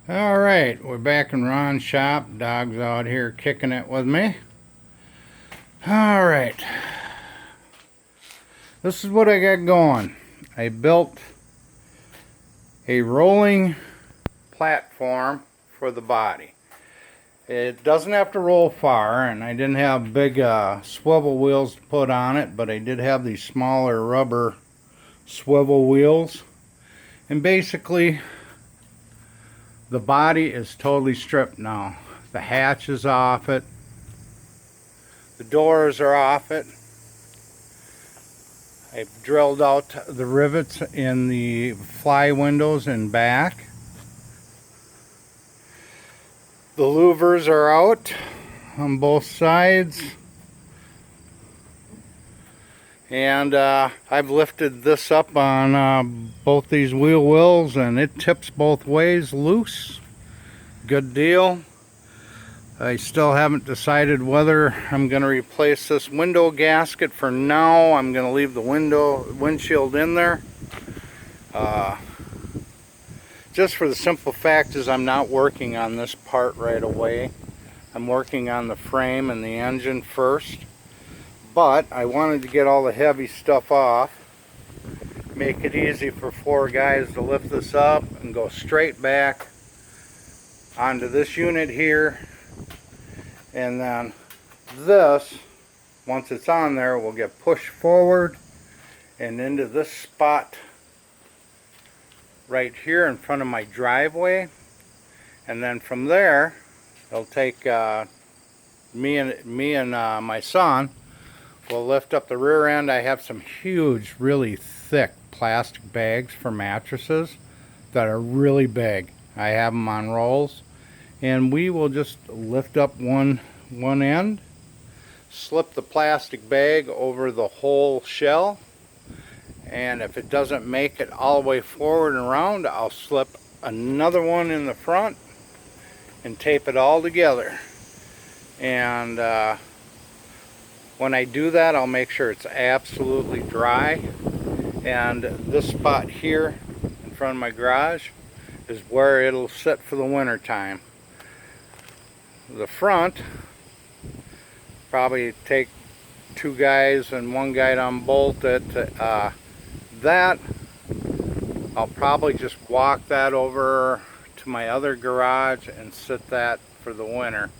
Alright, we're back in Ron's shop. Dog's out here kicking it with me. Alright. This is what I got going. I built a rolling platform for the body. It doesn't have to roll far, and I didn't have big swivel wheels to put on it, but I did have these smaller rubber swivel wheels. And basically, the body is totally stripped now. The hatch is off it. The doors are off it. I've drilled out the rivets in the fly windows and back. The louvers are out on both sides. And I've lifted this up on both these wheel wells, and it tips both ways loose. Good deal. I still haven't decided whether I'm going to replace this window gasket. For now, I'm going to leave the windshield in there. Just for the simple fact is I'm not working on this part right away. I'm working on the frame and the engine first. But I wanted to get all the heavy stuff off, make it easy for four guys to lift this up and go straight back onto this unit here. And then this, once it's on there, will get pushed forward and into this spot right here in front of my driveway. And then from there, it'll take me and my son. We'll lift up the rear end. I have some huge, really thick plastic bags for mattresses that are really big. I have them on rolls. And we will just lift up one end, slip the plastic bag over the whole shell, and if it doesn't make it all the way forward and around, I'll slip another one in the front and tape it all together. And when I do that, I'll make sure it's absolutely dry. And this spot here in front of my garage is where it'll sit for the winter time. The front, probably take two guys and one guy to unbolt it. That, I'll probably just walk that over to my other garage and sit that for the winter.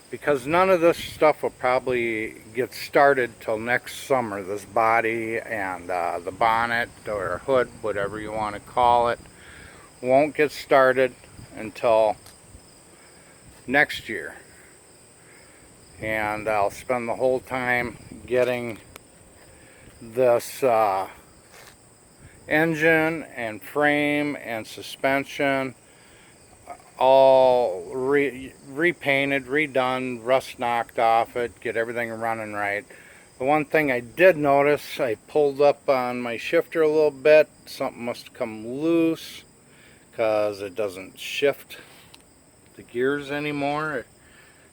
Because none of this stuff will probably get started till next summer. This body and the bonnet or hood, whatever you want to call it, won't get started until next year. And I'll spend the whole time getting this engine and frame and suspension all repainted, redone, rust knocked off it, get everything running right. The one thing I did notice, I pulled up on my shifter a little bit. Something must have come loose because it doesn't shift the gears anymore. It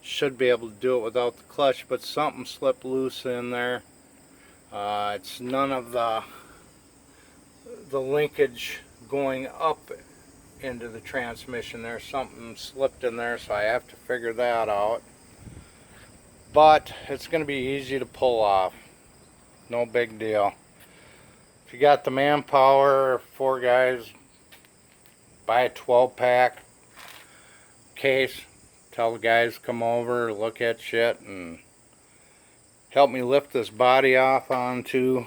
should be able to do it without the clutch, but something slipped loose in there. It's none of the linkage going up into the transmission. There's something slipped in there, so I have to figure that out. But it's going to be easy to pull off. No big deal. If you got the manpower, four guys, buy a 12-pack case. Tell the guys come over, look at shit, and help me lift this body off onto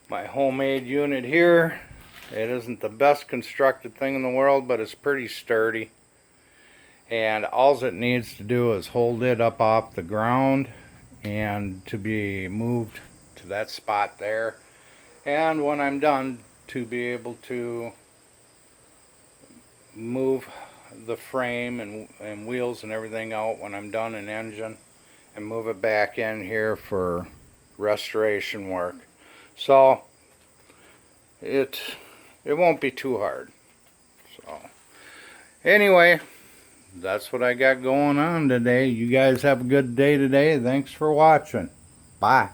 my homemade unit here. It isn't the best constructed thing in the world, but it's pretty sturdy. And all it needs to do is hold it up off the ground and to be moved to that spot there. And when I'm done, to be able to move the frame and wheels and everything out when I'm done in engine and move it back in here for restoration work. So it won't be too hard. So anyway, that's what I got going on today. You guys have a good day today. Thanks for watching. Bye.